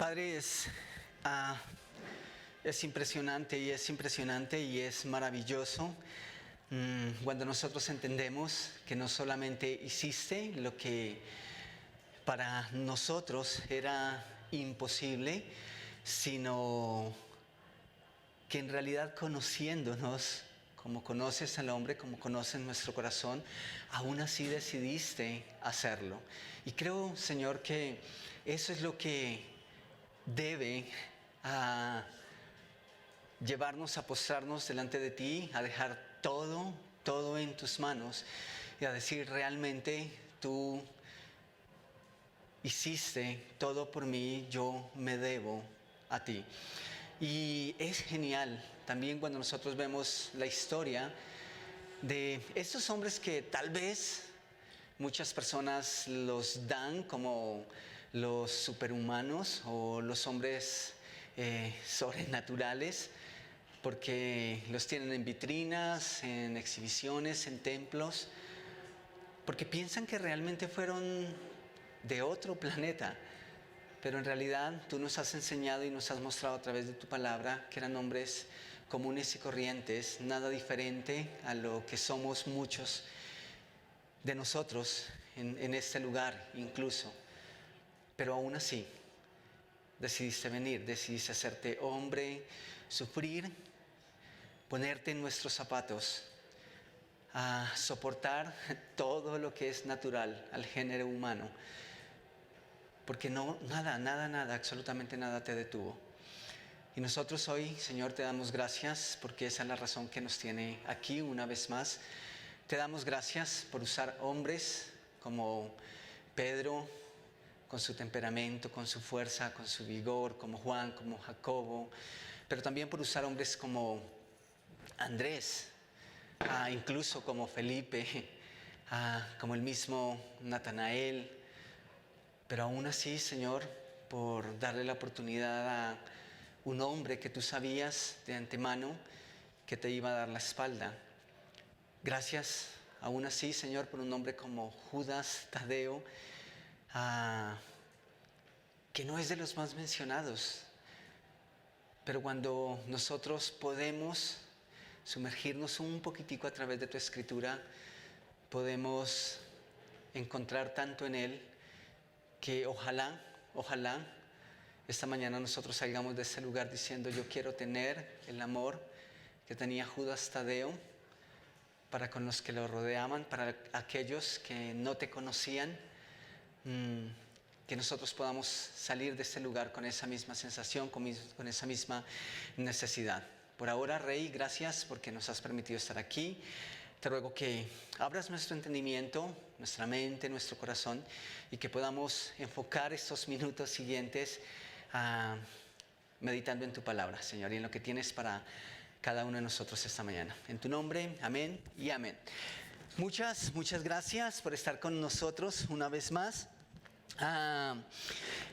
Padre, es impresionante y es maravilloso cuando nosotros entendemos que no solamente hiciste lo que para nosotros era imposible, sino que en realidad conociéndonos, como conoces al hombre, como conoces nuestro corazón, aún así decidiste hacerlo. Y creo, Señor, que eso es lo que debe llevarnos a postrarnos delante de ti, a dejar todo en tus manos y a decir realmente tú hiciste todo por mí, yo me debo a ti. Y es genial también cuando nosotros vemos la historia de estos hombres que tal vez muchas personas los dan como los superhumanos o los hombres sobrenaturales, porque los tienen en vitrinas, en exhibiciones, en templos, porque piensan que realmente fueron de otro planeta. Pero en realidad tú nos has enseñado y nos has mostrado a través de tu palabra que eran hombres comunes y corrientes, nada diferente a lo que somos muchos de nosotros en este lugar incluso. Pero aún así decidiste venir, decidiste hacerte hombre, sufrir, ponerte en nuestros zapatos, a soportar todo lo que es natural al género humano. Porque nada, absolutamente nada te detuvo. Y nosotros hoy, Señor, te damos gracias porque esa es la razón que nos tiene aquí una vez más. Te damos gracias por usar hombres como Pedro, con su temperamento, con su fuerza, con su vigor, como Juan, como Jacobo, pero también por usar hombres como Andrés, incluso como Felipe, como el mismo Natanael. Pero aún así, Señor, por darle la oportunidad a un hombre que tú sabías de antemano que te iba a dar la espalda. Gracias, aún así, Señor, por un hombre como Judas Tadeo, que no es de los más mencionados. Pero cuando nosotros podemos sumergirnos un poquitico a través de tu escritura, podemos encontrar tanto en él que ojalá esta mañana nosotros salgamos de ese lugar diciendo: yo quiero tener el amor que tenía Judas Tadeo para con los que lo rodeaban, para aquellos que no te conocían, que nosotros podamos salir de este lugar con esa misma sensación, con esa misma necesidad. Por ahora, Rey, gracias porque nos has permitido estar aquí. Te ruego que abras nuestro entendimiento, nuestra mente, nuestro corazón, y que podamos enfocar estos minutos siguientes meditando en tu palabra, Señor, y en lo que tienes para cada uno de nosotros esta mañana. En tu nombre, amén y amén. Muchas gracias por estar con nosotros una vez más.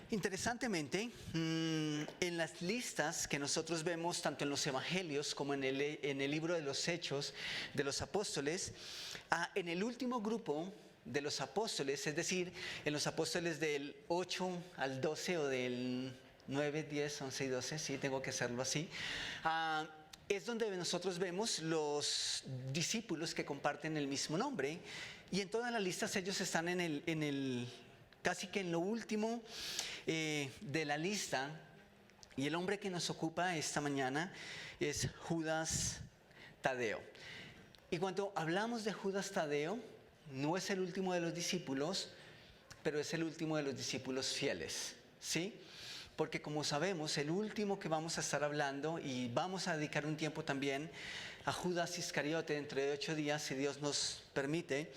Interesantemente, en las listas que nosotros vemos tanto en los evangelios como en el libro de los Hechos de los Apóstoles, en el último grupo de los apóstoles, es decir, en los apóstoles del 8 al 12 o del 9, 10, 11 y 12, sí, tengo que hacerlo así, es donde nosotros vemos los discípulos que comparten el mismo nombre, y en todas las listas ellos están casi que en lo último de la lista. Y el hombre que nos ocupa esta mañana es Judas Tadeo. Y cuando hablamos de Judas Tadeo, no es el último de los discípulos, pero es el último de los discípulos fieles, ¿sí? Porque como sabemos, el último que vamos a estar hablando, y vamos a dedicar un tiempo también a Judas Iscariote dentro de 8 días, si Dios nos permite.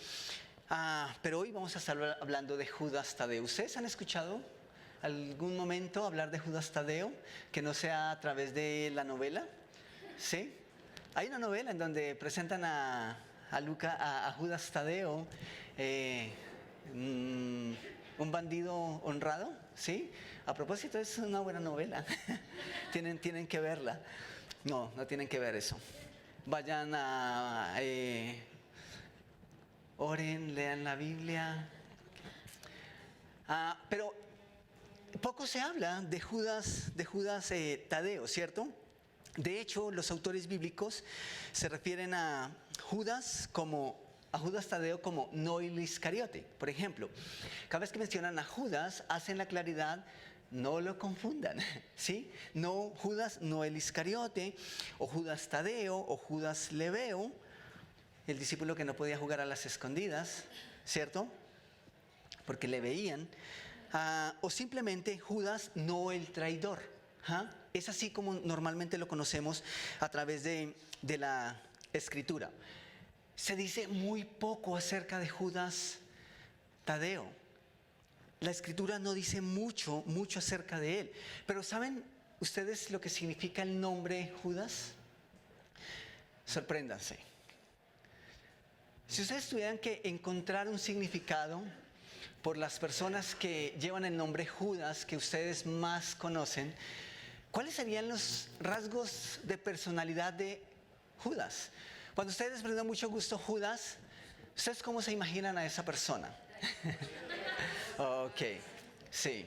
Pero hoy vamos a estar hablando de Judas Tadeo. ¿Ustedes han escuchado algún momento hablar de Judas Tadeo que no sea a través de la novela? ¿Sí? Hay una novela en donde presentan a Judas Tadeo, un bandido honrado, ¿sí? A propósito, es una buena novela. tienen que verla. No tienen que ver eso. Vayan oren, lean la Biblia. Pero poco se habla de Judas Tadeo, ¿cierto? De hecho, los autores bíblicos se refieren a Judas Tadeo como no el Iscariote. Por ejemplo, cada vez que mencionan a Judas, hacen la claridad, no lo confundan, ¿sí? No, Judas no el Iscariote, o Judas Tadeo, o Judas Leveo, el discípulo que no podía jugar a las escondidas, ¿cierto? Porque le veían. O simplemente Judas no el traidor. Es así como normalmente lo conocemos a través de la Escritura. Se dice muy poco acerca de Judas Tadeo. La Escritura no dice mucho acerca de él. Pero ¿saben ustedes lo que significa el nombre Judas? Sorpréndanse. Si ustedes tuvieran que encontrar un significado por las personas que llevan el nombre Judas, que ustedes más conocen, ¿cuáles serían los rasgos de personalidad de Judas? Cuando ustedes les brindan mucho gusto Judas, ¿ustedes cómo se imaginan a esa persona? Ok, sí.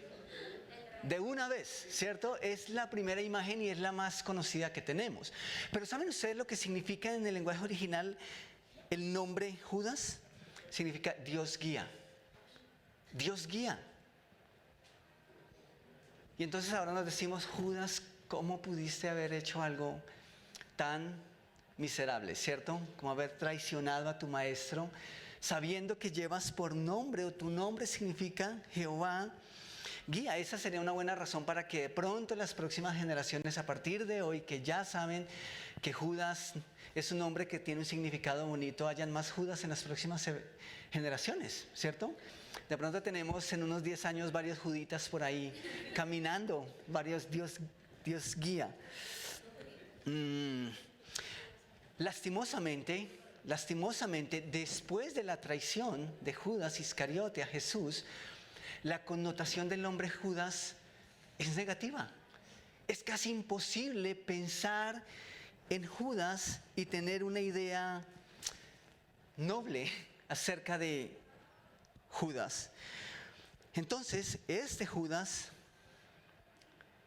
De una vez, ¿cierto? Es la primera imagen y es la más conocida que tenemos. Pero ¿saben ustedes lo que significa en el lenguaje original el nombre Judas? Significa Dios guía. Dios guía. Y entonces ahora nos decimos, Judas, ¿cómo pudiste haber hecho algo tan miserable, ¿cierto? Como haber traicionado a tu maestro, sabiendo que llevas por nombre, o tu nombre significa Jehová guía. Esa sería una buena razón para que de pronto las próximas generaciones, a partir de hoy, que ya saben que Judas es un nombre que tiene un significado bonito, hayan más Judas en las próximas generaciones, ¿cierto? De pronto tenemos en unos 10 años varios juditas por ahí caminando, varios Dios guía. Lastimosamente, después de la traición de Judas Iscariote a Jesús, la connotación del nombre Judas es negativa. Es casi imposible pensar en Judas y tener una idea noble acerca de Judas. Entonces, este Judas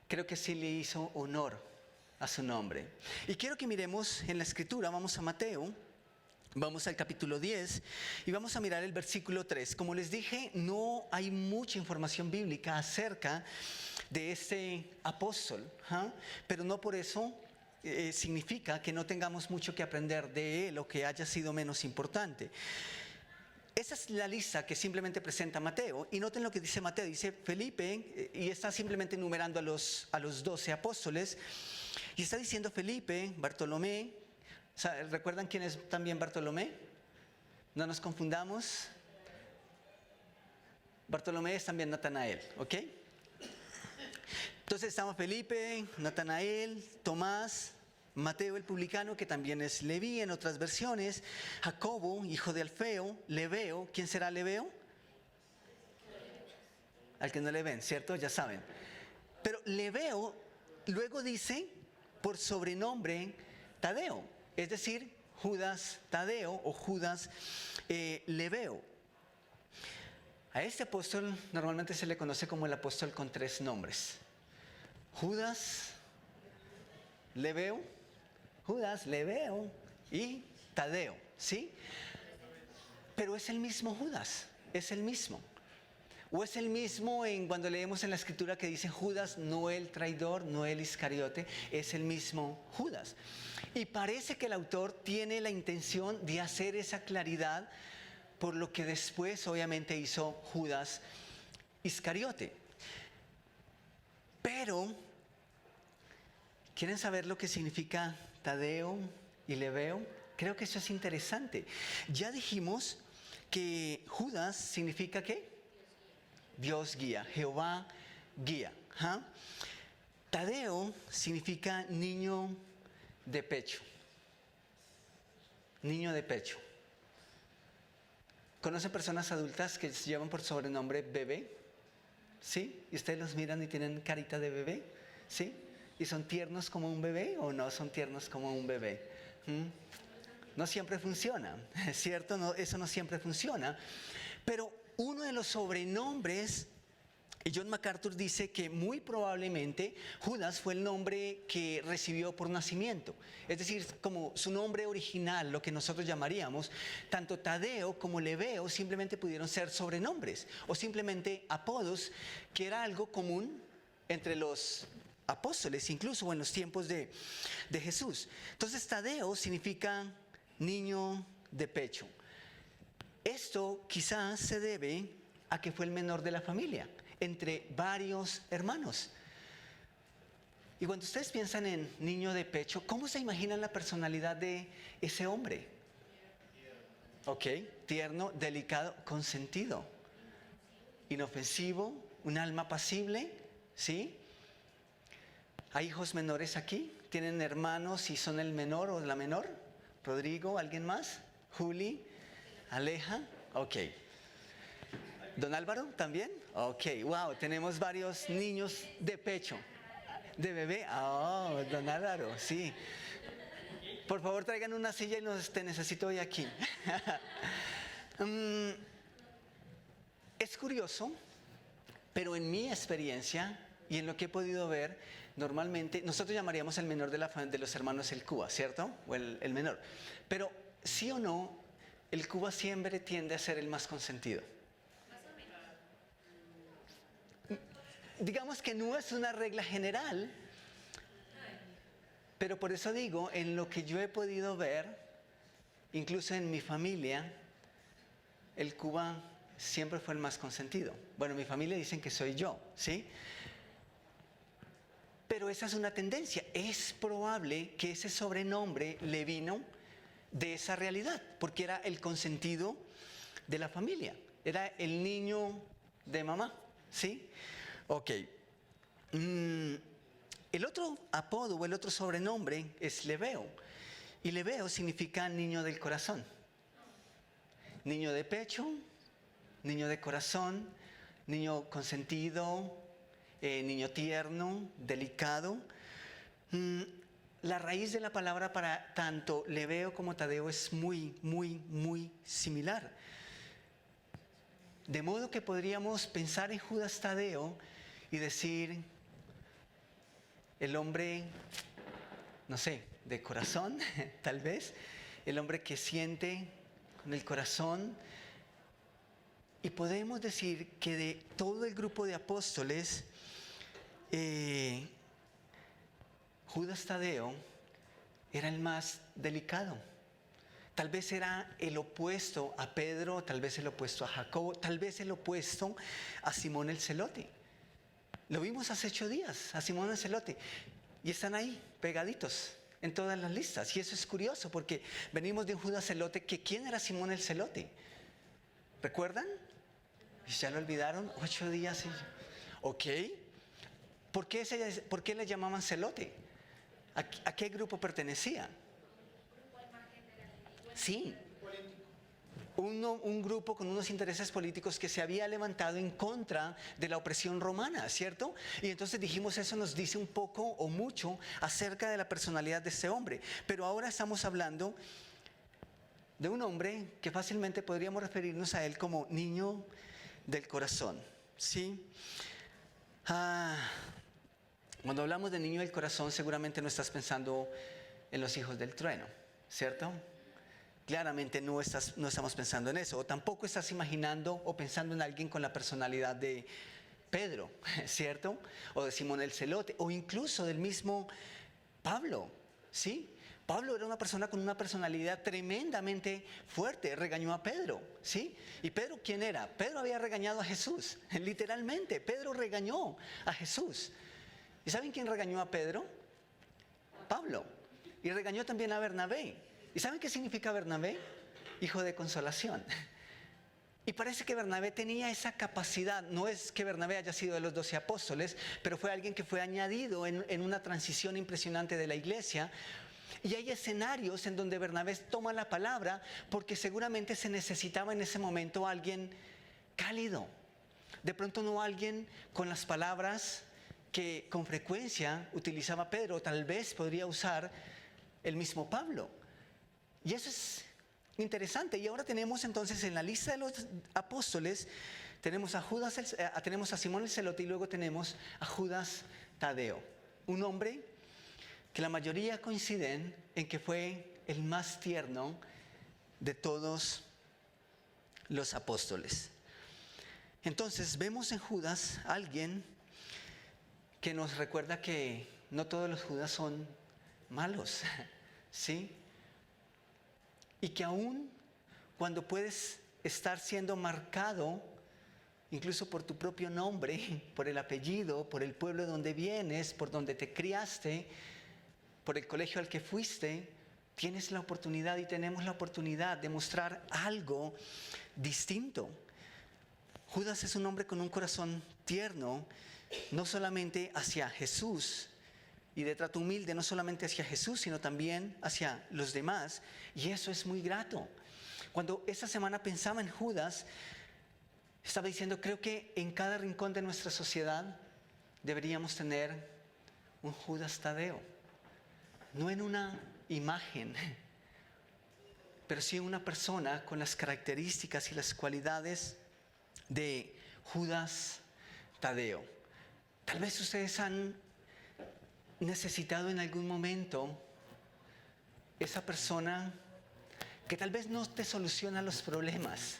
creo que sí le hizo honor a su nombre. Y quiero que miremos en la Escritura, vamos a Mateo, vamos al capítulo 10 y vamos a mirar el versículo 3. Como les dije, no hay mucha información bíblica acerca de este apóstol, pero no por eso significa que no tengamos mucho que aprender de él o que haya sido menos importante. Esa es la lista que simplemente presenta Mateo. Y noten lo que dice Mateo. Dice Felipe, y está simplemente enumerando a los 12 apóstoles. Y está diciendo Felipe, Bartolomé. ¿Recuerdan quién es también Bartolomé? No nos confundamos. Bartolomé es también Natanael, ¿ok? Entonces estamos Felipe, Natanael, Tomás, Mateo el publicano, que también es Leví en otras versiones, Jacobo, hijo de Alfeo, Leveo. ¿Quién será Leveo? Al que no le ven, ¿cierto? Ya saben. Pero Leveo luego dice por sobrenombre Tadeo, es decir, Judas Tadeo o Judas Leveo. A este apóstol normalmente se le conoce como el apóstol con 3 nombres. Judas Leveo y Tadeo, ¿sí? Pero es el mismo Judas, es el mismo. O es el mismo cuando leemos en la Escritura que dice Judas, no el traidor, no el Iscariote, es el mismo Judas. Y parece que el autor tiene la intención de hacer esa claridad por lo que después obviamente hizo Judas Iscariote. Pero, ¿quieren saber lo que significa Tadeo y Leveo? Creo que eso es interesante. Ya dijimos que Judas significa ¿qué? Dios guía, Jehová guía. Tadeo significa niño de pecho. Niño de pecho. ¿Conocen personas adultas que se llevan por sobrenombre bebé? ¿Sí? ¿Y ustedes los miran y tienen carita de bebé? ¿Sí? ¿Y son tiernos como un bebé o no son tiernos como un bebé? No siempre funciona, ¿cierto? No, eso no siempre funciona. Pero uno de los sobrenombres Y John MacArthur dice que muy probablemente Judas fue el nombre que recibió por nacimiento. Es decir, como su nombre original, lo que nosotros llamaríamos, tanto Tadeo como Lebeo simplemente pudieron ser sobrenombres o simplemente apodos, que era algo común entre los apóstoles, incluso en los tiempos de Jesús. Entonces Tadeo significa niño de pecho. Esto quizás se debe a que fue el menor de la familia, entre varios hermanos. Y cuando ustedes piensan en niño de pecho, ¿cómo se imaginan la personalidad de ese hombre? Ok, tierno, delicado, consentido, inofensivo, un alma apacible, ¿sí? ¿Hay hijos menores aquí? ¿Tienen hermanos y son el menor o la menor? Rodrigo, ¿alguien más? Juli, Aleja, ok. ¿Don Álvaro también? Ok, wow, tenemos varios niños de pecho, de bebé. Oh, don Álvaro, sí. Por favor, traigan una silla y te necesito hoy aquí. Es curioso, pero en mi experiencia y en lo que he podido ver, normalmente, nosotros llamaríamos el menor de los hermanos el Cuba, ¿cierto? O el menor. Pero, sí o no, el Cuba siempre tiende a ser el más consentido. Digamos que no es una regla general, pero por eso digo, en lo que yo he podido ver, incluso en mi familia, el Cuba siempre fue el más consentido. Bueno, mi familia dicen que soy yo, ¿sí? Pero esa es una tendencia. Es probable que ese sobrenombre le vino de esa realidad, porque era el consentido de la familia. Era el niño de mamá, ¿sí? Ok. El otro apodo o el otro sobrenombre es Lebeo. Y Lebeo significa niño del corazón. Niño de pecho, niño de corazón, niño consentido, niño tierno, delicado. La raíz de la palabra para tanto Lebeo como Tadeo es muy, muy, muy similar. De modo que podríamos pensar en Judas Tadeo y decir, el hombre, no sé, de corazón, tal vez, el hombre que siente con el corazón. Y podemos decir que de todo el grupo de apóstoles, Judas Tadeo era el más delicado. Tal vez era el opuesto a Pedro, tal vez el opuesto a Jacobo, tal vez el opuesto a Simón el Celote. Lo vimos hace 8 días, a Simón el Celote. Y están ahí, pegaditos, en todas las listas. Y eso es curioso, porque venimos de un Judas Celote, que ¿quién era Simón el Celote? ¿Recuerdan? ¿Ya lo olvidaron? 8 días. Ok. ¿Por qué le llamaban Celote? ¿A qué grupo pertenecía? Sí. Un grupo con unos intereses políticos que se había levantado en contra de la opresión romana, ¿cierto? Y entonces dijimos, eso nos dice un poco o mucho acerca de la personalidad de este hombre. Pero ahora estamos hablando de un hombre que fácilmente podríamos referirnos a él como niño del corazón, ¿sí? Cuando hablamos de niño del corazón, seguramente no estás pensando en los hijos del trueno, ¿cierto? Claramente no estamos pensando en eso. O tampoco estás imaginando o pensando en alguien con la personalidad de Pedro, ¿cierto? O de Simón el Celote, o incluso del mismo Pablo, ¿sí? Pablo era una persona con una personalidad tremendamente fuerte, regañó a Pedro, ¿sí? ¿Y Pedro quién era? Pedro había regañado a Jesús, literalmente, Pedro regañó a Jesús. ¿Y saben quién regañó a Pedro? Pablo. Y regañó también a Bernabé. ¿Y saben qué significa Bernabé? Hijo de consolación. Y parece que Bernabé tenía esa capacidad. No es que Bernabé haya sido de los 12 apóstoles, pero fue alguien que fue añadido en una transición impresionante de la iglesia. Y hay escenarios en donde Bernabé toma la palabra porque seguramente se necesitaba en ese momento alguien cálido. De pronto no alguien con las palabras que con frecuencia utilizaba Pedro, tal vez podría usar el mismo Pablo. Y eso es interesante. Y ahora tenemos entonces en la lista de los apóstoles, Tenemos a tenemos a Simón el Celote y luego tenemos a Judas Tadeo, un hombre que la mayoría coinciden en que fue el más tierno de todos los apóstoles. Entonces vemos en Judas a alguien que nos recuerda que no todos los Judas son malos, ¿sí? Y que aún cuando puedes estar siendo marcado, incluso por tu propio nombre, por el apellido, por el pueblo donde vienes, por donde te criaste, por el colegio al que fuiste, tienes la oportunidad y tenemos la oportunidad de mostrar algo distinto. Judas es un hombre con un corazón tierno, no solamente hacia Jesús, y de trato humilde, no solamente hacia Jesús, sino también hacia los demás. Y eso es muy grato. Cuando esta semana pensaba en Judas, estaba diciendo, creo que en cada rincón de nuestra sociedad deberíamos tener un Judas Tadeo. No en una imagen, pero sí una persona con las características y las cualidades de Judas Tadeo. Tal vez ustedes han necesitado en algún momento esa persona que tal vez no te soluciona los problemas,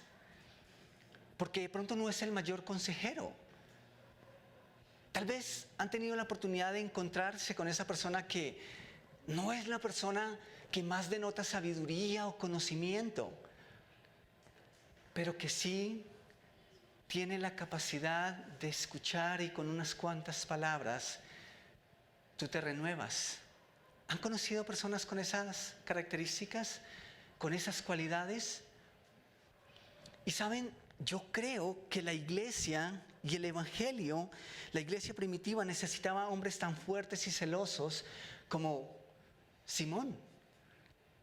porque de pronto no es el mayor consejero. Tal vez han tenido la oportunidad de encontrarse con esa persona que no es la persona que más denota sabiduría o conocimiento, pero que sí tiene la capacidad de escuchar y con unas cuantas palabras tú te renuevas. ¿Han conocido personas con esas características, con esas cualidades? Y saben, yo creo que la iglesia y el evangelio, la iglesia primitiva necesitaba hombres tan fuertes y celosos como Simón.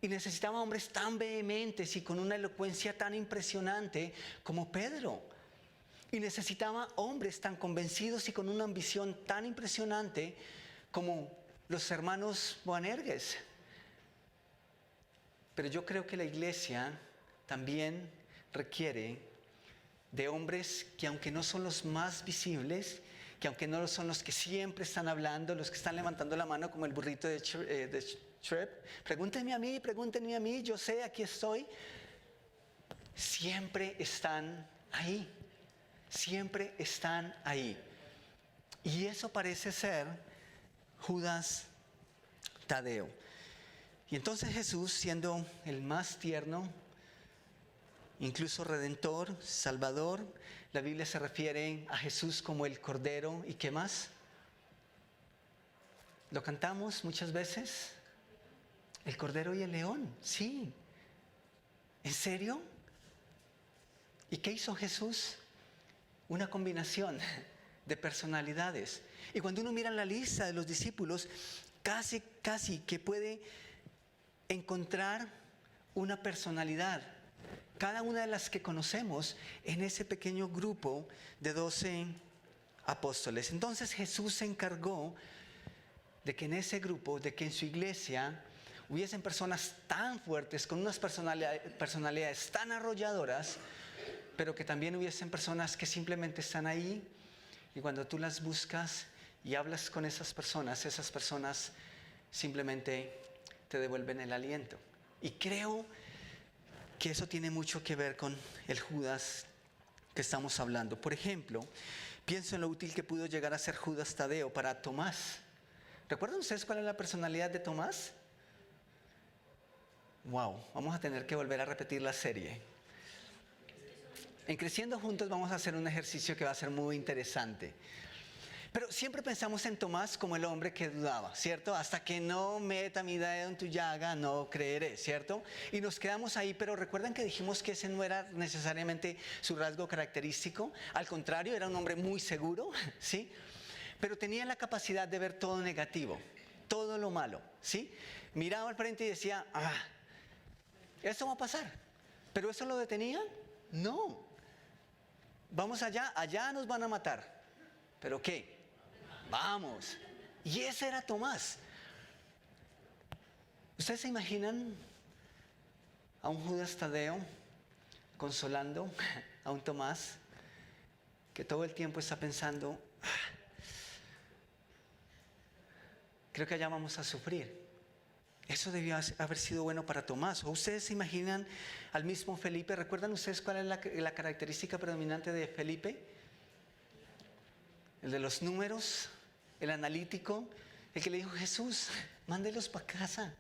Y necesitaba hombres tan vehementes y con una elocuencia tan impresionante como Pedro. Y necesitaba hombres tan convencidos y con una ambición tan impresionante como los hermanos Boanerges. Pero yo creo que la iglesia también requiere de hombres que, aunque no son los más visibles, que aunque no son los que siempre están hablando, los que están levantando la mano como el burrito de Shrek, pregúntenme a mí, yo sé, aquí estoy. Siempre están ahí, siempre están ahí. Y eso parece ser Judas Tadeo. Y entonces Jesús, siendo el más tierno, incluso redentor, salvador, la Biblia se refiere a Jesús como el Cordero. ¿Y qué más? Lo cantamos muchas veces. El Cordero y el León, sí. ¿En serio? ¿Y qué hizo Jesús? Una combinación de personalidades. Y cuando uno mira la lista de los discípulos, casi que puede encontrar una personalidad, cada una de las que conocemos en ese pequeño grupo de 12 apóstoles. Entonces Jesús se encargó de que en ese grupo, de que en su iglesia hubiesen personas tan fuertes, con unas personalidades tan arrolladoras, pero que también hubiesen personas que simplemente están ahí, y cuando tú las buscas y hablas con esas personas simplemente te devuelven el aliento. Y creo que eso tiene mucho que ver con el Judas que estamos hablando. Por ejemplo, pienso en lo útil que pudo llegar a ser Judas Tadeo para Tomás. ¿Recuerdan ustedes cuál es la personalidad de Tomás? Wow, vamos a tener que volver a repetir la serie. En Creciendo Juntos vamos a hacer un ejercicio que va a ser muy interesante. Pero siempre pensamos en Tomás como el hombre que dudaba, ¿cierto? Hasta que no meta mi dedo en tu llaga, no creeré, ¿cierto? Y nos quedamos ahí, pero recuerdan que dijimos que ese no era necesariamente su rasgo característico. Al contrario, era un hombre muy seguro, ¿sí? Pero tenía la capacidad de ver todo negativo, todo lo malo, ¿sí? Miraba al frente y decía, esto va a pasar. ¿Pero eso lo detenía? No. Vamos allá nos van a matar. ¿Pero qué? Vamos. Y ese era Tomás. ¿Ustedes se imaginan a un Judas Tadeo consolando a un Tomás que todo el tiempo está pensando, creo que allá vamos a sufrir. Eso debió haber sido bueno para Tomás. ¿O ustedes se imaginan al mismo Felipe? ¿Recuerdan ustedes cuál es la característica predominante de Felipe? El de los números, el analítico, el que le dijo, Jesús, mándelos para casa.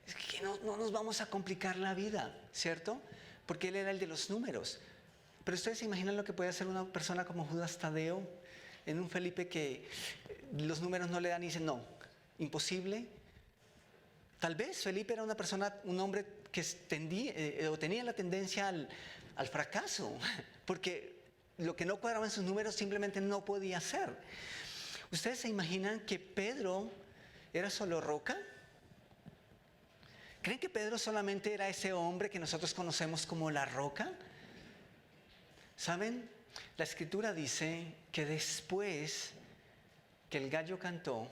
Es que no nos vamos a complicar la vida, ¿cierto? Porque él era el de los números. Pero ustedes se imaginan lo que puede hacer una persona como Judas Tadeo en un Felipe que los números no le dan y dicen, no, imposible. Tal vez Felipe era una persona, un hombre que tenía la tendencia al fracaso, porque lo que no cuadraba en sus números simplemente no podía hacer. ¿Ustedes se imaginan que Pedro era solo roca? ¿Creen que Pedro solamente era ese hombre que nosotros conocemos como la roca? ¿Saben? La Escritura dice que después que el gallo cantó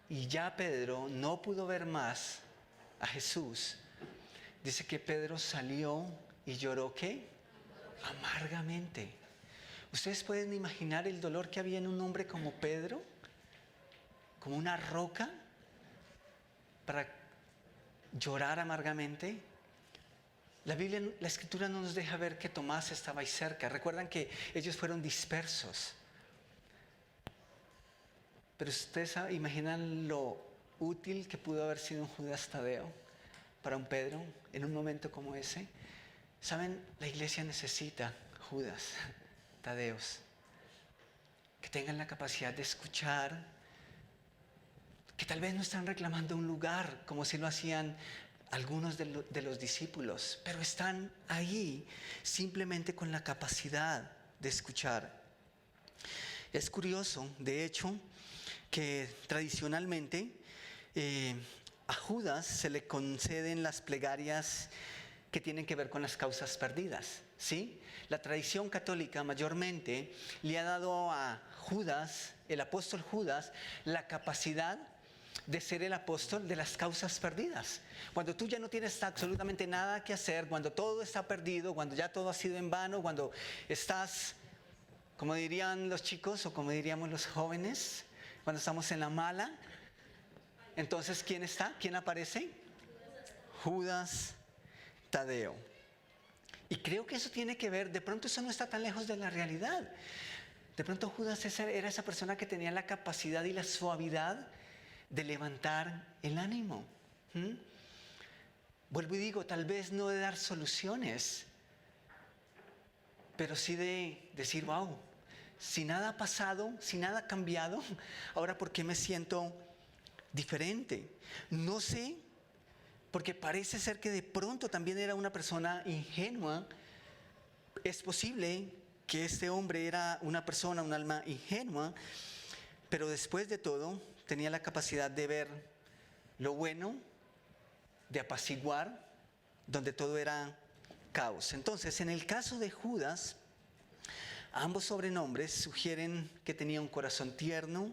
y ya Pedro no pudo ver más a Jesús, dice que Pedro salió y lloró, ¿qué? Amargamente. ¿Ustedes pueden imaginar el dolor que había en un hombre como Pedro? Como una roca para llorar amargamente. La Biblia, la Escritura no nos deja ver que Tomás estaba ahí cerca. Recuerdan que ellos fueron dispersos. Pero ustedes imaginan lo útil que pudo haber sido un Judas Tadeo para un Pedro en un momento como ese. ¿Saben? La iglesia necesita Judas Tadeos que tengan la capacidad de escuchar, que tal vez no están reclamando un lugar como si lo hacían algunos de los discípulos, pero están ahí simplemente con la capacidad de escuchar. Es curioso, de hecho, que tradicionalmente a Judas se le conceden las plegarias que tienen que ver con las causas perdidas, ¿sí? La tradición católica mayormente le ha dado a Judas, el apóstol Judas, la capacidad de ser el apóstol de las causas perdidas. Cuando tú ya no tienes absolutamente nada que hacer, cuando todo está perdido, cuando ya todo ha sido en vano, cuando estás, como dirían los chicos o como diríamos los jóvenes, cuando estamos en la mala, entonces ¿quién está? ¿Quién aparece? Judas Tadeo. Y creo que eso tiene que ver, de pronto eso no está tan lejos de la realidad. De pronto Judas era esa persona que tenía la capacidad y la suavidad de levantar el ánimo. Vuelvo y digo, tal vez no de dar soluciones, pero sí de decir, wow, si nada ha pasado, si nada ha cambiado, ahora ¿por qué me siento diferente? No sé, porque parece ser que de pronto también era una persona ingenua. Es posible que este hombre era una persona, un alma ingenua, pero después de todo tenía la capacidad de ver lo bueno, de apaciguar, donde todo era caos. Entonces, en el caso de Judas, ambos sobrenombres sugieren que tenía un corazón tierno,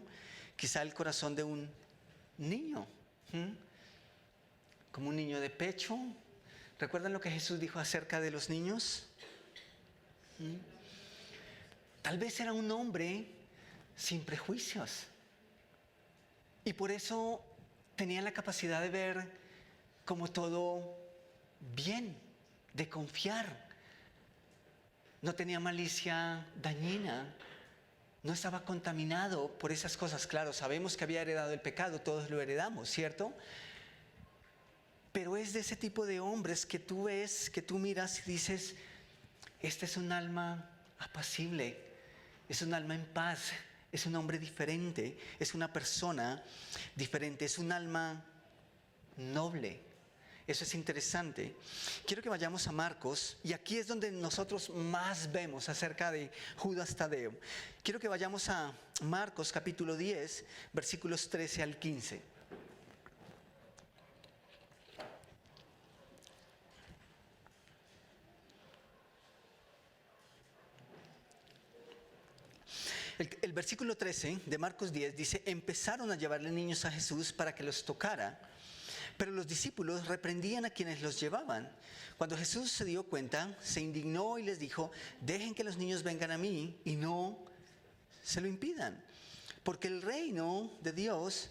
quizá el corazón de un niño, como un niño de pecho. ¿Recuerdan lo que Jesús dijo acerca de los niños? Tal vez era un hombre sin prejuicios y por eso tenía la capacidad de ver como todo bien, de confiar. No tenía malicia dañina, no estaba contaminado por esas cosas. Claro, sabemos que había heredado el pecado, todos lo heredamos, ¿cierto? Pero es de ese tipo de hombres que tú ves, que tú miras y dices, este es un alma apacible, es un alma en paz, es un hombre diferente, es una persona diferente, es un alma noble. Eso es interesante. Quiero que vayamos a Marcos, y aquí es donde nosotros más vemos acerca de Judas Tadeo. Quiero que vayamos a Marcos capítulo 10, versículos 13 al 15. El versículo 13 de Marcos 10 dice, empezaron a llevarle niños a Jesús para que los tocara. Pero los discípulos reprendían a quienes los llevaban. Cuando Jesús se dio cuenta, se indignó y les dijo: dejen que los niños vengan a mí y no se lo impidan, porque el reino de Dios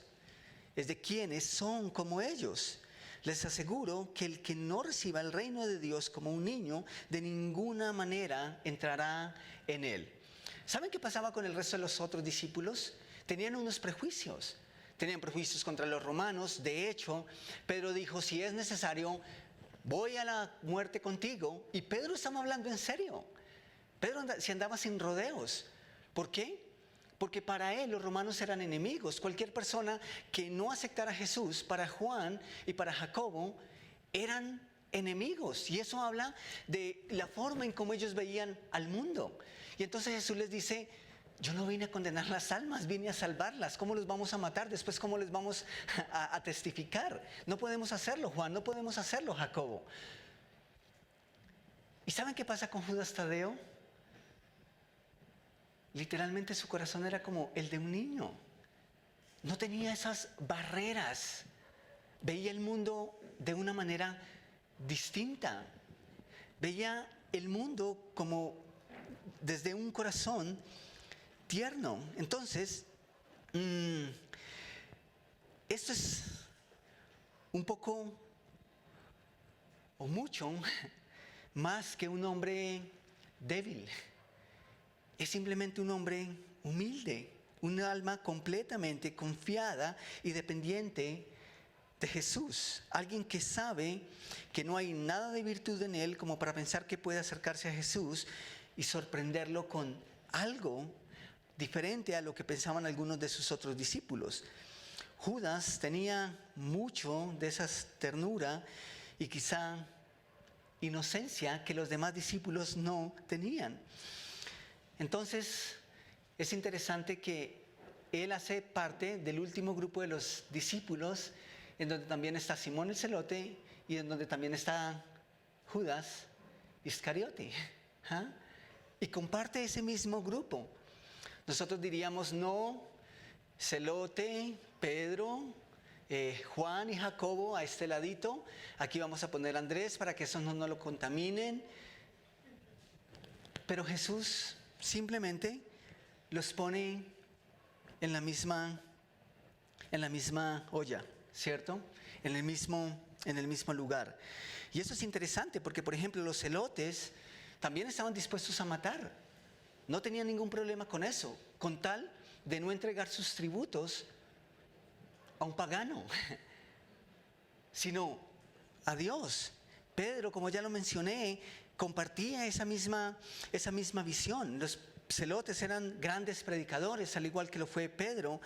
es de quienes son como ellos. Les aseguro que el que no reciba el reino de Dios como un niño, de ninguna manera entrará en él. ¿Saben qué pasaba con el resto de los otros discípulos? Tenían unos prejuicios. Tenían prejuicios contra los romanos. De hecho, Pedro dijo: si es necesario, voy a la muerte contigo. Y Pedro estaba hablando en serio. Pedro se andaba sin rodeos. ¿Por qué? Porque para él los romanos eran enemigos. Cualquier persona que no aceptara a Jesús, para Juan y para Jacobo, eran enemigos. Y eso habla de la forma en cómo ellos veían al mundo. Y entonces Jesús les dice: yo no vine a condenar las almas, vine a salvarlas. ¿Cómo los vamos a matar? Después, ¿cómo les vamos a testificar? No podemos hacerlo, Juan, no podemos hacerlo, Jacobo. ¿Y saben qué pasa con Judas Tadeo? Literalmente su corazón era como el de un niño. No tenía esas barreras. Veía el mundo de una manera distinta. Veía el mundo como desde un corazón tierno. Entonces, esto es un poco o mucho más que un hombre débil. Es simplemente un hombre humilde, un alma completamente confiada y dependiente de Jesús. Alguien que sabe que no hay nada de virtud en él como para pensar que puede acercarse a Jesús y sorprenderlo con algo diferente a lo que pensaban algunos de sus otros discípulos. Judas tenía mucho de esa ternura y quizá inocencia que los demás discípulos no tenían. Entonces, es interesante que él hace parte del último grupo de los discípulos, en donde también está Simón el Celote y en donde también está Judas Iscariote. ¿Ah? Y comparte ese mismo grupo. Nosotros diríamos: no, Celote, Pedro, Juan y Jacobo a este ladito. Aquí vamos a poner a Andrés para que eso no lo contaminen. Pero Jesús simplemente los pone en la misma olla, ¿cierto? En el mismo lugar. Y eso es interesante porque, por ejemplo, los celotes también estaban dispuestos a matar. No tenían ningún problema con eso, con tal de no entregar sus tributos a un pagano, sino a Dios. Pedro, como ya lo mencioné, compartía esa misma visión. Los celotes eran grandes predicadores, al igual que lo fue Pedro.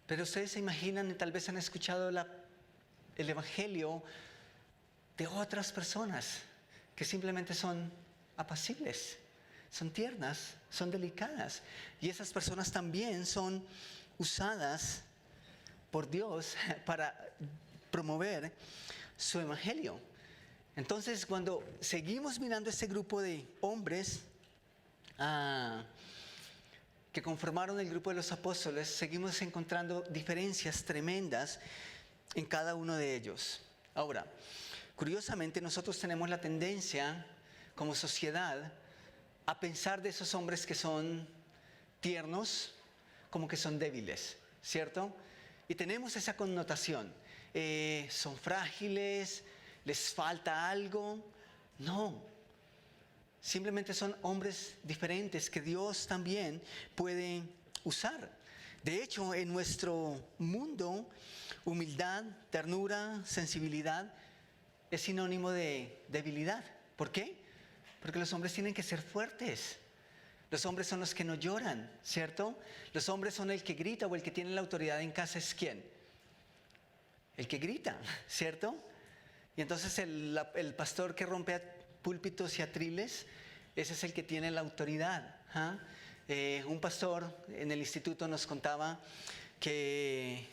Pero ustedes se imaginan y tal vez han escuchado el evangelio de otras personas que simplemente son apacibles, son tiernas, son delicadas. Y esas personas también son usadas por Dios para promover su evangelio. Entonces, cuando seguimos mirando este grupo de hombres que conformaron el grupo de los apóstoles, seguimos encontrando diferencias tremendas en cada uno de ellos. Ahora, curiosamente, nosotros tenemos la tendencia como sociedad a pensar de esos hombres que son tiernos como que son débiles, ¿cierto? Y tenemos esa connotación. Son frágiles, les falta algo. No, simplemente son hombres diferentes que Dios también puede usar. De hecho, en nuestro mundo, humildad, ternura, sensibilidad es sinónimo de debilidad. ¿Por qué? Porque los hombres tienen que ser fuertes. Los hombres son los que no lloran, ¿cierto? Los hombres son el que grita, o el que tiene la autoridad en casa es ¿quién? El que grita, ¿cierto? Y entonces el pastor que rompe púlpitos y atriles, ese es el que tiene la autoridad. ¿Ah? Un pastor en el instituto nos contaba que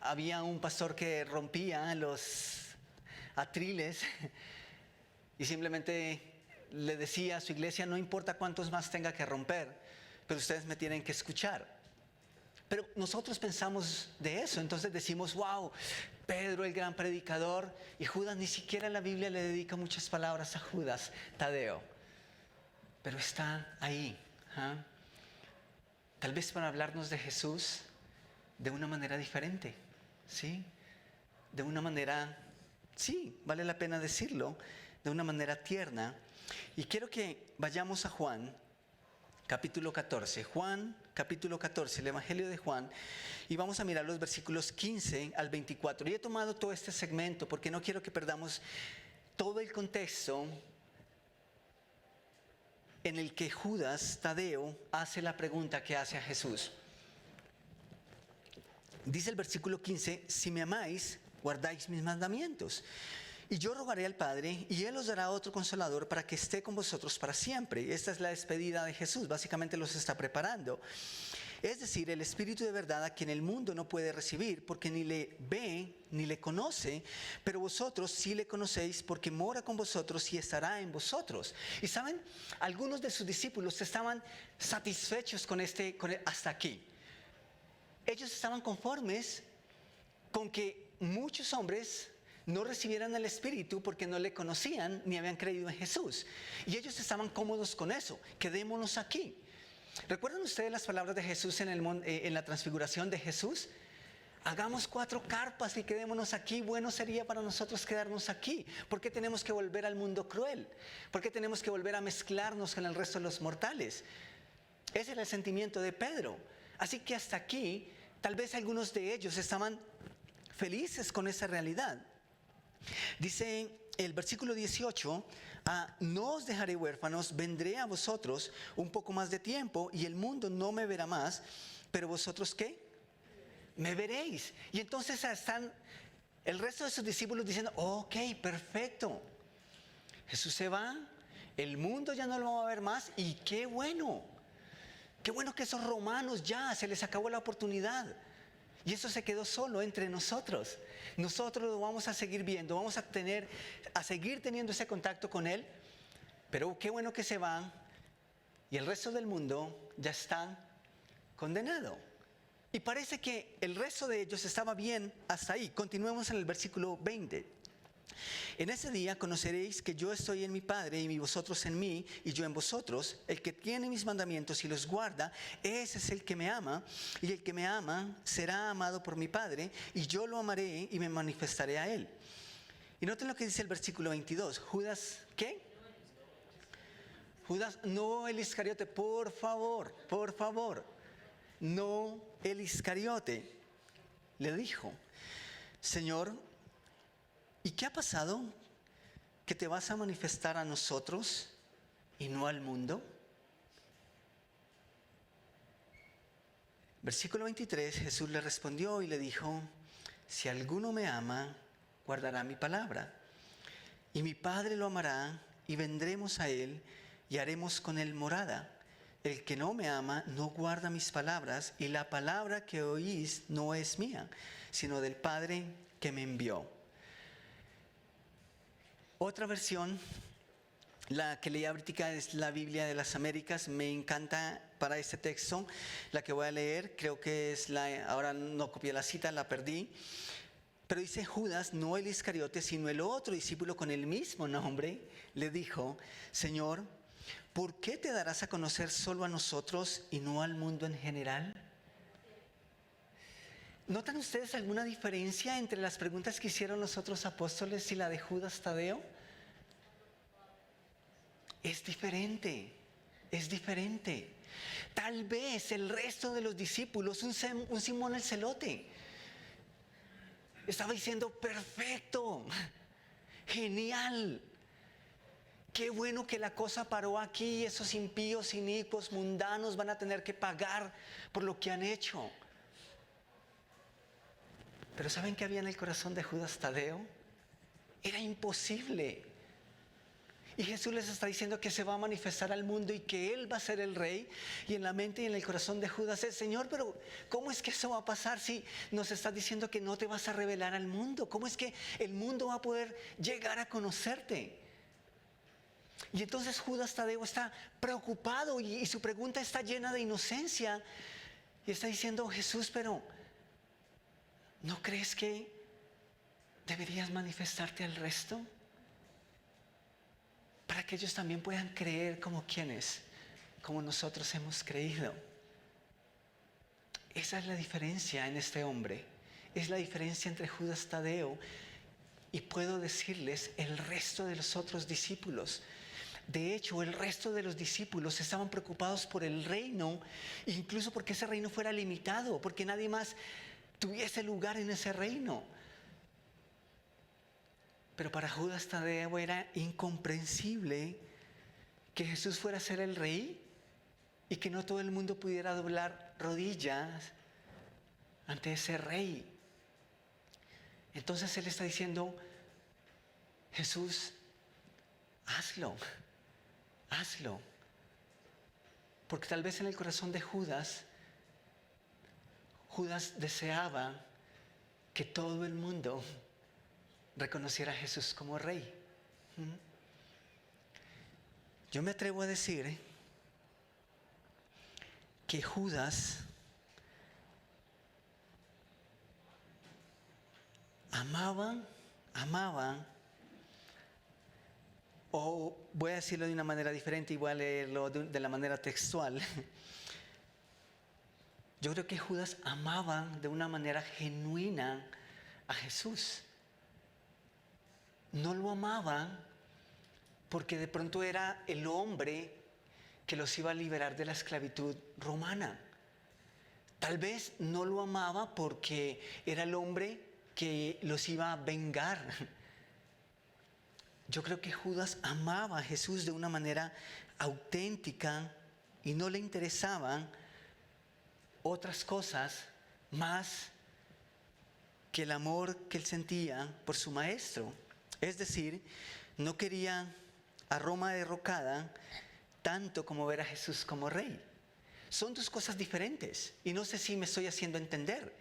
había un pastor que rompía los atriles y simplemente le decía a su iglesia: no importa cuántos más tenga que romper, pero ustedes me tienen que escuchar. Pero nosotros pensamos de eso, entonces decimos, wow, Pedro el gran predicador, y Judas, ni siquiera la Biblia le dedica muchas palabras a Judas, Tadeo. Pero está ahí, ¿ah? Tal vez para hablarnos de Jesús de una manera diferente, ¿sí? De una manera, sí, vale la pena decirlo, de una manera tierna. Y quiero que vayamos a Juan, capítulo 14. Juan, capítulo 14, el Evangelio de Juan. Y vamos a mirar los versículos 15 al 24. Y he tomado todo este segmento porque no quiero que perdamos todo el contexto en el que Judas Tadeo hace la pregunta que hace a Jesús. Dice el versículo 15, si me amáis, guardáis mis mandamientos. Y yo rogaré al Padre, y Él os dará otro consolador para que esté con vosotros para siempre. Esta es la despedida de Jesús, básicamente los está preparando. Es decir, el Espíritu de verdad a quien el mundo no puede recibir, porque ni le ve ni le conoce, pero vosotros sí le conocéis porque mora con vosotros y estará en vosotros. Y saben, algunos de sus discípulos estaban satisfechos con hasta aquí. Ellos estaban conformes con que muchos hombres no recibieran el Espíritu porque no le conocían ni habían creído en Jesús. Y ellos estaban cómodos con eso. Quedémonos aquí. ¿Recuerdan ustedes las palabras de Jesús en la transfiguración de Jesús? Hagamos 4 carpas y quedémonos aquí. Bueno sería para nosotros quedarnos aquí. ¿Por qué tenemos que volver al mundo cruel? ¿Por qué tenemos que volver a mezclarnos con el resto de los mortales? Ese era el sentimiento de Pedro. Así que hasta aquí, tal vez algunos de ellos estaban felices con esa realidad. Dice el versículo 18, no os dejaré huérfanos, vendré a vosotros un poco más de tiempo y el mundo no me verá más, pero vosotros ¿qué? Me veréis. Y entonces están el resto de sus discípulos diciendo, ok, perfecto. Jesús se va, el mundo ya no lo va a ver más y qué bueno. Qué bueno que esos romanos ya se les acabó la oportunidad. Y eso se quedó solo entre nosotros. Nosotros lo vamos a seguir viendo, vamos a seguir teniendo ese contacto con Él. Pero qué bueno que se van y el resto del mundo ya está condenado. Y parece que el resto de ellos estaba bien hasta ahí. Continuemos en el versículo 20. En ese día conoceréis que yo estoy en mi Padre y vosotros en mí y yo en vosotros. El que tiene mis mandamientos y los guarda, ese es el que me ama. Y el que me ama será amado por mi Padre y yo lo amaré y me manifestaré a él. Y noten lo que dice el versículo 22. Judas, ¿qué? Judas, no el Iscariote, por favor. No el Iscariote. Le dijo, Señor, ¿y qué ha pasado? ¿Que te vas a manifestar a nosotros y no al mundo? Versículo 23, Jesús le respondió y le dijo, si alguno me ama, guardará mi palabra. Y mi Padre lo amará y vendremos a él y haremos con él morada. El que no me ama no guarda mis palabras y la palabra que oís no es mía, sino del Padre que me envió. Otra versión, la que leí ahorita es la Biblia de las Américas, me encanta para este texto, la que voy a leer, creo que es ahora no copié la cita, la perdí, pero dice Judas, no el Iscariote, sino el otro discípulo con el mismo nombre, le dijo, Señor, ¿por qué te darás a conocer solo a nosotros y no al mundo en general? ¿Notan ustedes alguna diferencia entre las preguntas que hicieron los otros apóstoles y la de Judas Tadeo? Es diferente. Tal vez el resto de los discípulos, un Simón el Celote, estaba diciendo, perfecto, genial. Qué bueno que la cosa paró aquí, esos impíos, inicuos, mundanos van a tener que pagar por lo que han hecho. Pero ¿saben qué había en el corazón de Judas Tadeo? Era imposible. Y Jesús les está diciendo que se va a manifestar al mundo y que Él va a ser el rey. Y en la mente y en el corazón de Judas es, Señor, pero ¿cómo es que eso va a pasar si nos estás diciendo que no te vas a revelar al mundo? ¿Cómo es que el mundo va a poder llegar a conocerte? Y entonces Judas Tadeo está preocupado y su pregunta está llena de inocencia. Y está diciendo: Jesús, pero ¿no crees que deberías manifestarte al resto? Para que ellos también puedan creer como quienes, como nosotros hemos creído. Esa es la diferencia en este hombre. Es la diferencia entre Judas Tadeo y, puedo decirles, el resto de los otros discípulos. De hecho, el resto de los discípulos estaban preocupados por el reino, incluso porque ese reino fuera limitado, porque nadie más tuviese lugar en ese reino. Pero para Judas Tadeo era incomprensible que Jesús fuera a ser el rey y que no todo el mundo pudiera doblar rodillas ante ese rey. Entonces él está diciendo: Jesús, hazlo. Porque tal vez en el corazón de Judas deseaba que todo el mundo reconociera a Jesús como rey. Yo me atrevo a decir que Judas amaba, o voy a decirlo de una manera diferente y voy a leerlo de la manera textual. Yo creo que Judas amaba de una manera genuina a Jesús. No lo amaba porque de pronto era el hombre que los iba a liberar de la esclavitud romana. Tal vez no lo amaba porque era el hombre que los iba a vengar. Yo creo que Judas amaba a Jesús de una manera auténtica y no le interesaban otras cosas más que el amor que él sentía por su maestro. Es decir, no quería a Roma derrocada tanto como ver a Jesús como rey. Son dos cosas diferentes y no sé si me estoy haciendo entender.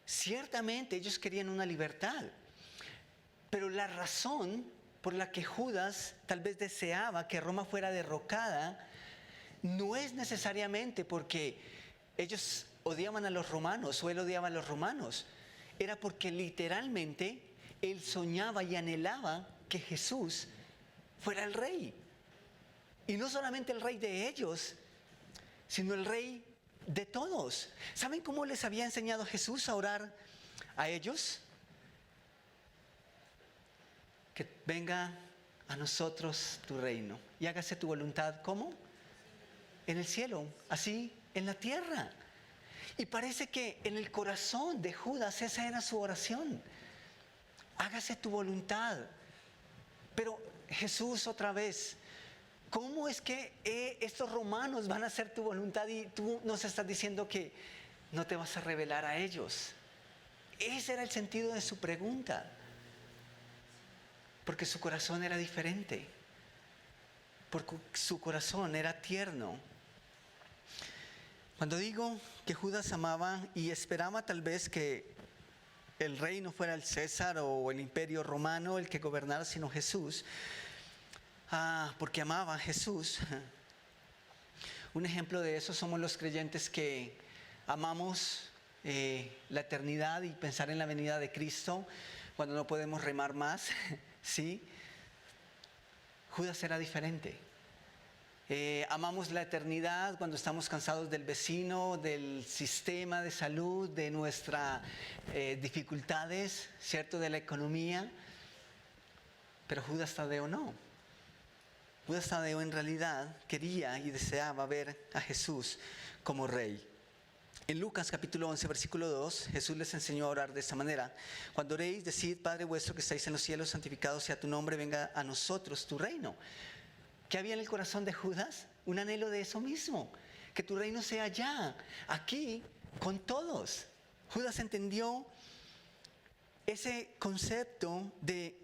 Ciertamente ellos querían una libertad, pero la razón por la que Judas tal vez deseaba que Roma fuera derrocada no es necesariamente porque ellos odiaban a los romanos o él odiaba a los romanos. Era porque literalmente él soñaba y anhelaba que Jesús fuera el rey. Y no solamente el rey de ellos, sino el rey de todos. ¿Saben cómo les había enseñado Jesús a orar a ellos? Que venga a nosotros tu reino y hágase tu voluntad, ¿cómo? En el cielo, así en la tierra. Y parece que en el corazón de Judas esa era su oración: hágase tu voluntad. Pero Jesús, otra vez, ¿cómo es que estos romanos van a hacer tu voluntad y tú nos estás diciendo que no te vas a revelar a ellos? Ese era el sentido de su pregunta. Porque su corazón era diferente. Porque su corazón era tierno. Cuando digo que Judas amaba y esperaba tal vez que el rey no fuera el César o el imperio romano el que gobernara, sino Jesús, porque amaba a Jesús. Un ejemplo de eso somos los creyentes que amamos la eternidad y pensar en la venida de Cristo cuando no podemos remar más. ¿Sí? Judas era diferente. Amamos la eternidad cuando estamos cansados del vecino, del sistema de salud, de nuestras dificultades, ¿cierto? De la economía. Pero Judas Tadeo no. Judas Tadeo en realidad quería y deseaba ver a Jesús como rey. En Lucas capítulo 11, versículo 2, Jesús les enseñó a orar de esta manera: cuando oréis, decid: Padre vuestro que estáis en los cielos, santificado sea tu nombre, venga a nosotros tu reino. ¿Qué había en el corazón de Judas? Un anhelo de eso mismo, que tu reino sea allá, aquí, con todos. Judas entendió ese concepto de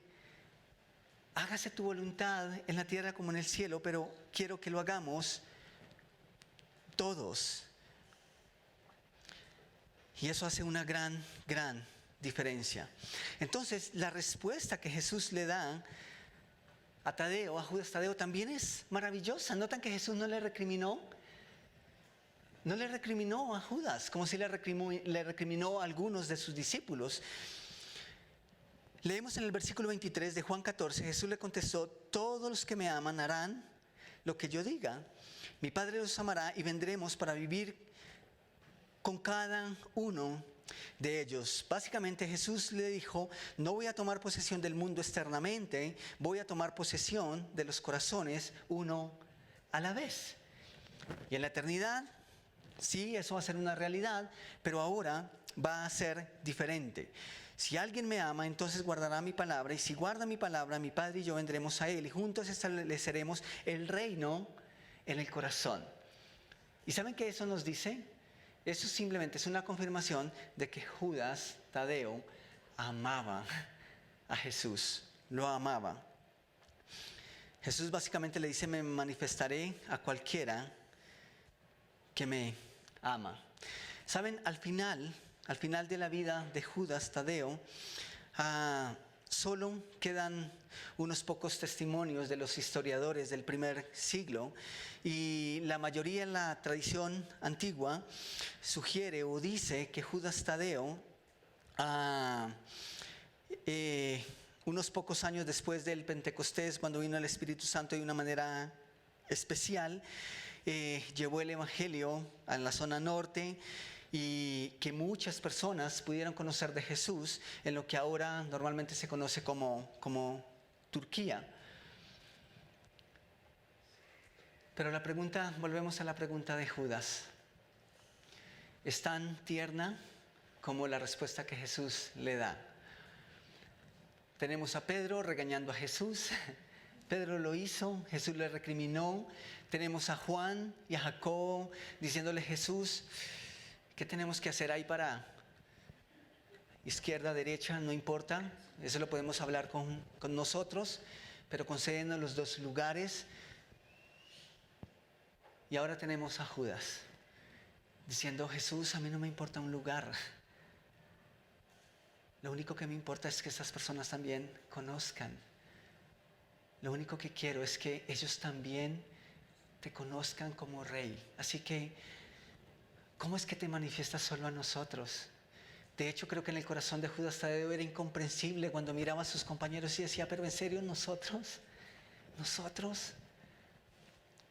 hágase tu voluntad en la tierra como en el cielo, pero quiero que lo hagamos todos. Y eso hace una gran diferencia. Entonces, la respuesta que Jesús le da a Judas Tadeo, también es maravillosa. ¿Notan que Jesús no le recriminó? No le recriminó a Judas, como si le recriminó a algunos de sus discípulos. Leemos en el versículo 23 de Juan 14, Jesús le contestó: todos los que me aman harán lo que yo diga. Mi Padre los amará y vendremos para vivir con cada uno de ellos. Básicamente Jesús le dijo: no voy a tomar posesión del mundo externamente, voy a tomar posesión de los corazones uno a la vez. Y en la eternidad, sí, eso va a ser una realidad, pero ahora va a ser diferente. Si alguien me ama, entonces guardará mi palabra, y si guarda mi palabra, mi Padre y yo vendremos a él, y juntos estableceremos el reino en el corazón. ¿Y saben qué eso nos dice? Eso simplemente es una confirmación de que Judas Tadeo amaba a Jesús, lo amaba. Jesús básicamente le dice: me manifestaré a cualquiera que me ama. ¿Saben? Al final de la vida de Judas Tadeo, solo quedan unos pocos testimonios de los historiadores del primer siglo, y la mayoría en la tradición antigua sugiere o dice que Judas Tadeo, unos pocos años después del Pentecostés, cuando vino el Espíritu Santo de una manera especial, llevó el Evangelio a la zona norte, y que muchas personas pudieron conocer de Jesús en lo que ahora normalmente se conoce como Turquía. Pero volvemos a la pregunta de Judas. Es tan tierna como la respuesta que Jesús le da. Tenemos a Pedro regañando a Jesús. Pedro lo hizo, Jesús le recriminó. Tenemos a Juan y a Jacobo diciéndole: Jesús, ¿qué tenemos que hacer ahí para izquierda, derecha? No importa, eso lo podemos hablar con nosotros, pero concédenos los dos lugares. Y ahora tenemos a Judas diciendo: Jesús, a mí no me importa un lugar. Lo único que me importa es que esas personas también conozcan. Lo único que quiero es que ellos también te conozcan como Rey. Así que, ¿cómo es que te manifiestas solo a nosotros? De hecho, creo que en el corazón de Judas Tadeo era incomprensible cuando miraba a sus compañeros y decía: ¿pero en serio nosotros?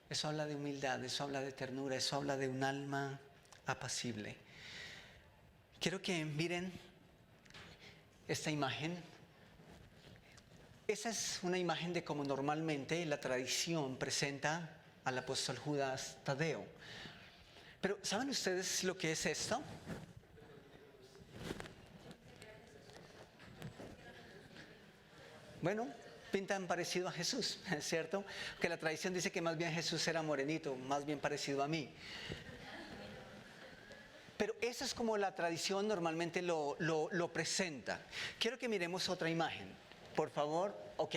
Eso habla de humildad, eso habla de ternura, eso habla de un alma apacible. Quiero que miren esta imagen. Esa es una imagen de cómo normalmente la tradición presenta al apóstol Judas Tadeo. Pero ¿saben ustedes lo que es esto? Bueno, pintan parecido a Jesús, ¿cierto? Que la tradición dice que más bien Jesús era morenito, más bien parecido a mí. Pero eso es como la tradición normalmente lo presenta. Quiero que miremos otra imagen, por favor. Ok,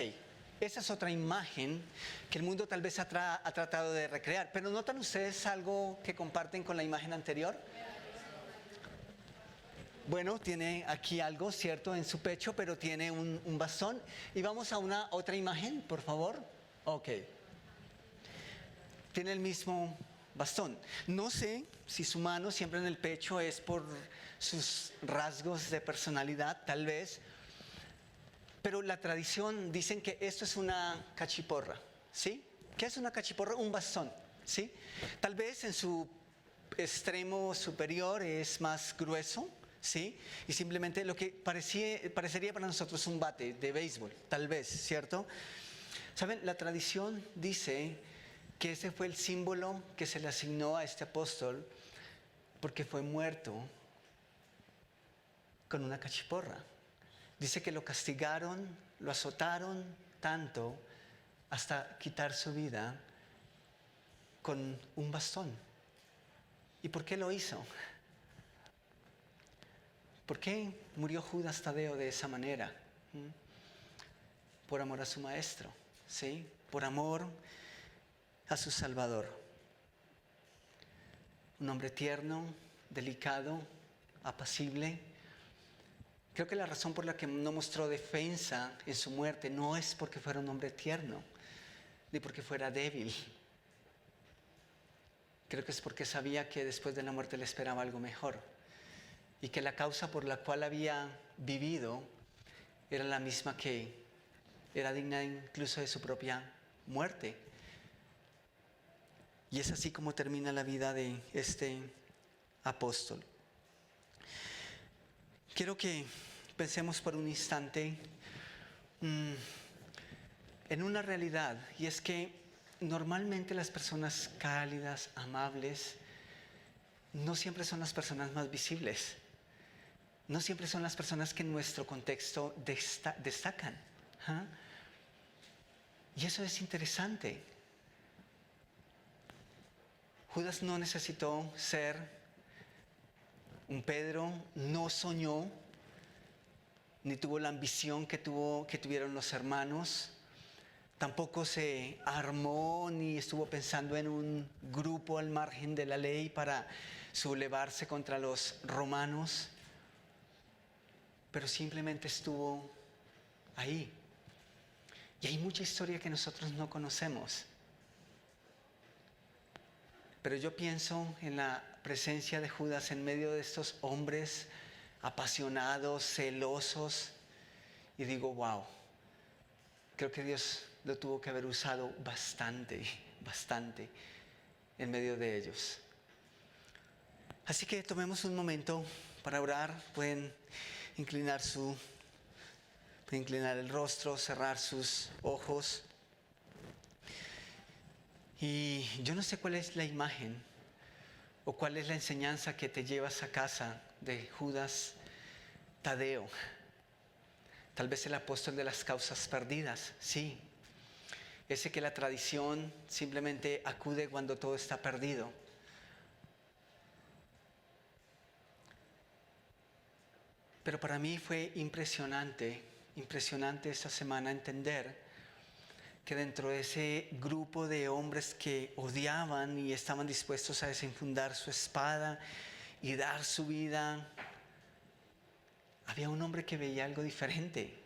esa es otra imagen que el mundo tal vez ha tratado de recrear. Pero ¿notan ustedes algo que comparten con la imagen anterior? Bueno, tiene aquí algo, ¿cierto?, en su pecho, pero tiene un bastón. Y vamos a una otra imagen, por favor. Ok. Tiene el mismo bastón. No sé si su mano siempre en el pecho es por sus rasgos de personalidad, tal vez. Pero la tradición dicen que esto es una cachiporra, ¿sí? ¿Qué es una cachiporra? Un bastón, ¿sí? Tal vez en su extremo superior es más grueso, ¿sí? Y simplemente lo que parecería para nosotros un bate de béisbol, tal vez, ¿cierto? ¿Saben? La tradición dice que ese fue el símbolo que se le asignó a este apóstol porque fue muerto con una cachiporra. Dice que lo castigaron, lo azotaron tanto hasta quitar su vida con un bastón. ¿Y por qué lo hizo? ¿Por qué murió Judas Tadeo de esa manera? Por amor a su maestro, ¿sí? Por amor a su Salvador. Un hombre tierno, delicado, apacible. Creo que la razón por la que no mostró defensa en su muerte no es porque fuera un hombre tierno, ni porque fuera débil. creo que es porque sabía que después de la muerte le esperaba algo mejor y que la causa por la cual había vivido era la misma que era digna incluso de su propia muerte. Y es así como termina la vida de este apóstol. Quiero que pensemos por un instante en una realidad, y es que normalmente las personas cálidas, amables, no siempre son las personas más visibles. No siempre son las personas que en nuestro contexto destacan. ¿Ah? Y eso es interesante. Judas no necesitó ser un Pedro, no soñó, ni tuvo la ambición que tuvieron los hermanos. Tampoco se armó ni estuvo pensando en un grupo al margen de la ley para sublevarse contra los romanos, pero simplemente estuvo ahí. Y hay mucha historia que nosotros no conocemos. Pero yo pienso en la presencia de Judas en medio de estos hombres apasionados, celosos, y digo, wow, creo que Dios lo tuvo que haber usado bastante en medio de ellos. Así que tomemos un momento para orar. Pueden inclinar el rostro, cerrar sus ojos. Y yo no sé cuál es la imagen o cuál es la enseñanza que te llevas a casa de Judas Tadeo. Tal vez el apóstol de las causas perdidas, sí. Ese que la tradición simplemente acude cuando todo está perdido. Pero para mí fue impresionante esta semana entender que dentro de ese grupo de hombres que odiaban y estaban dispuestos a desenfundar su espada y dar su vida, había un hombre que veía algo diferente.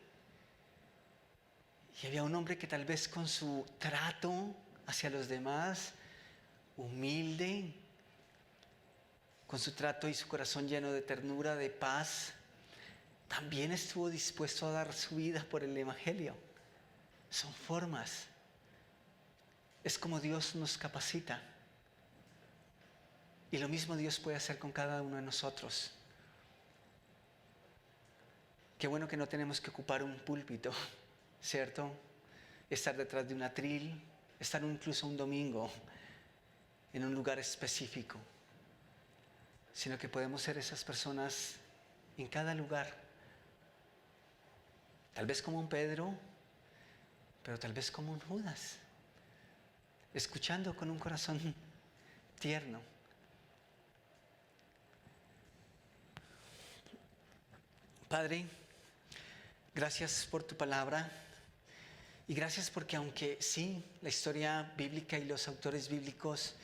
Y había un hombre que tal vez con su trato hacia los demás, humilde, con su trato y su corazón lleno de ternura, de paz, también estuvo dispuesto a dar su vida por el Evangelio. Son formas. Es como Dios nos capacita. Y lo mismo Dios puede hacer con cada uno de nosotros. Qué bueno que no tenemos que ocupar un púlpito, ¿cierto? Estar detrás de un atril, estar incluso un domingo en un lugar específico, sino que podemos ser esas personas en cada lugar. Tal vez como un Pedro, pero tal vez como un Judas, escuchando con un corazón tierno. Padre, gracias por tu palabra y gracias porque aunque sí, la historia bíblica y los autores bíblicos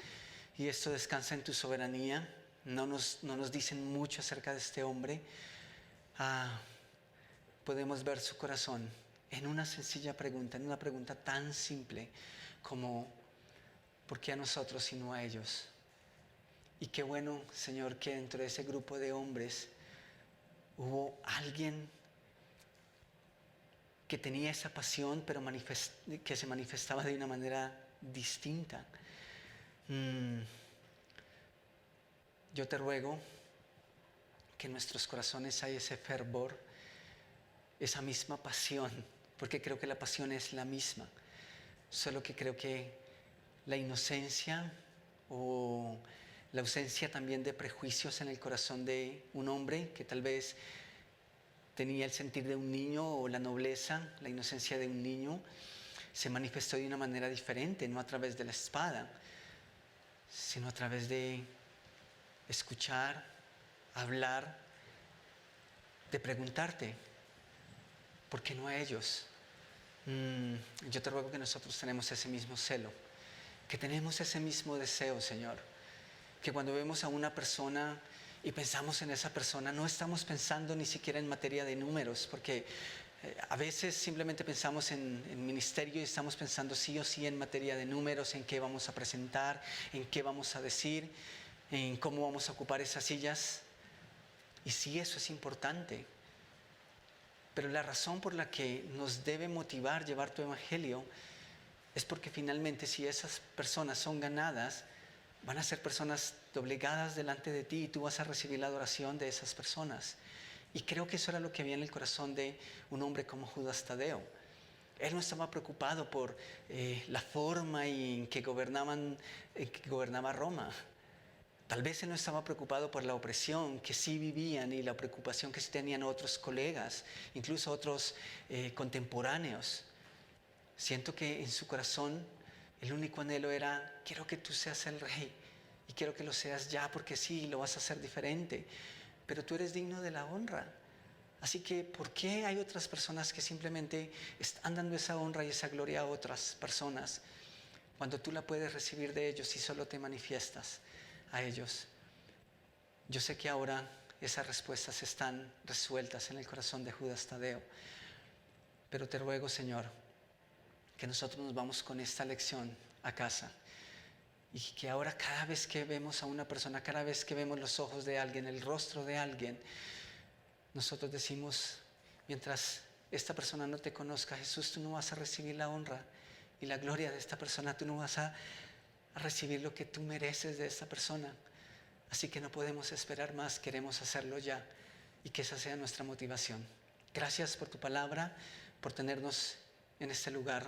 y esto descansa en tu soberanía, no nos dicen mucho acerca de este hombre, podemos ver su corazón en una sencilla pregunta, en una pregunta tan simple como ¿por qué a nosotros y no a ellos? Y qué bueno, Señor, que dentro de ese grupo de hombres hubo alguien que tenía esa pasión, pero que se manifestaba de una manera distinta. Yo te ruego que en nuestros corazones haya ese fervor, esa misma pasión, porque creo que la pasión es la misma, solo que creo que la inocencia o la ausencia también de prejuicios en el corazón de un hombre que tal vez tenía el sentir de un niño o la nobleza, la inocencia de un niño, se manifestó de una manera diferente, no a través de la espada, sino a través de escuchar, hablar, de preguntarte, ¿por qué no a ellos? Yo te ruego que nosotros tenemos ese mismo celo, que tenemos ese mismo deseo, Señor, que cuando vemos a una persona y pensamos en esa persona, no estamos pensando ni siquiera en materia de números, porque A veces simplemente pensamos en ministerio y estamos pensando sí o sí en materia de números, en qué vamos a presentar, en qué vamos a decir, en cómo vamos a ocupar esas sillas. Y sí, eso es importante. Pero la razón por la que nos debe motivar llevar tu evangelio es porque finalmente si esas personas son ganadas, van a ser personas doblegadas delante de ti y tú vas a recibir la adoración de esas personas. Y creo que eso era lo que había en el corazón de un hombre como Judas Tadeo. Él no estaba preocupado por la forma en que gobernaba Roma. Tal vez él no estaba preocupado por la opresión que sí vivían y la preocupación que sí tenían otros colegas, incluso otros contemporáneos. Siento que en su corazón el único anhelo era: quiero que tú seas el rey y quiero que lo seas ya, porque sí, lo vas a hacer diferente, pero tú eres digno de la honra. Así que, ¿por qué hay otras personas que simplemente están dando esa honra y esa gloria a otras personas cuando tú la puedes recibir de ellos y solo te manifiestas a ellos? Yo sé que ahora esas respuestas están resueltas en el corazón de Judas Tadeo, pero te ruego, Señor, que nosotros nos vamos con esta lección a casa y que ahora cada vez que vemos a una persona, cada vez que vemos los ojos de alguien, el rostro de alguien, nosotros decimos: mientras esta persona no te conozca, Jesús, tú no vas a recibir la honra y la gloria de esta persona, tú no vas a recibir lo que tú mereces de esta persona. Así que no podemos esperar más, queremos hacerlo ya, y que esa sea nuestra motivación. Gracias por tu palabra, por tenernos en este lugar,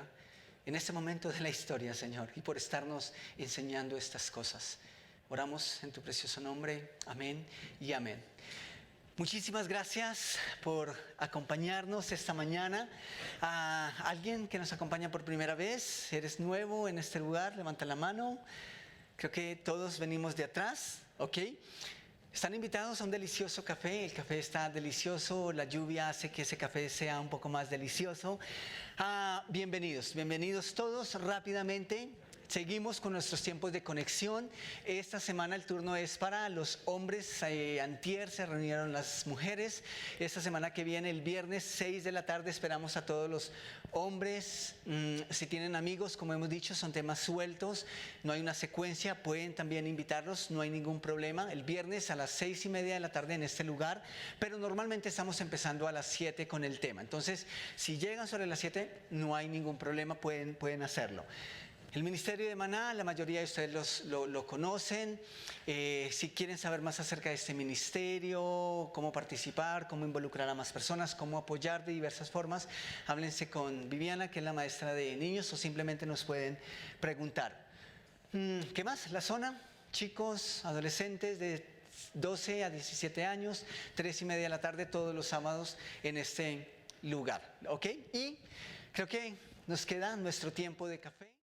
en este momento de la historia, Señor, y por estarnos enseñando estas cosas. Oramos en tu precioso nombre. Amén y amén. Muchísimas gracias por acompañarnos esta mañana. A alguien que nos acompaña por primera vez, eres nuevo en este lugar, levanta la mano. Creo que todos venimos de atrás, ¿ok? Están invitados a un delicioso café. El café está delicioso, la lluvia hace que ese café sea un poco más delicioso. Bienvenidos todos. Rápidamente seguimos con nuestros tiempos de conexión. Esta semana el turno es para los hombres. Antier se reunieron las mujeres. Esta semana que viene, el viernes 6 de la tarde, esperamos a todos los hombres. Si tienen amigos, como hemos dicho, son temas sueltos, no hay una secuencia, pueden también invitarlos, no hay ningún problema. El viernes a las 6:30 de la tarde en este lugar, pero normalmente estamos empezando a las 7 con el tema. Entonces, si llegan sobre las 7, no hay ningún problema, pueden hacerlo. El Ministerio de Maná, la mayoría de ustedes lo conocen. Si quieren saber más acerca de este ministerio, cómo participar, cómo involucrar a más personas, cómo apoyar de diversas formas, háblense con Viviana, que es la maestra de niños, o simplemente nos pueden preguntar. ¿Qué más? La zona, chicos, adolescentes de 12 a 17 años, 3:30 de la tarde todos los sábados en este lugar, ¿ok? Y creo que nos queda nuestro tiempo de café.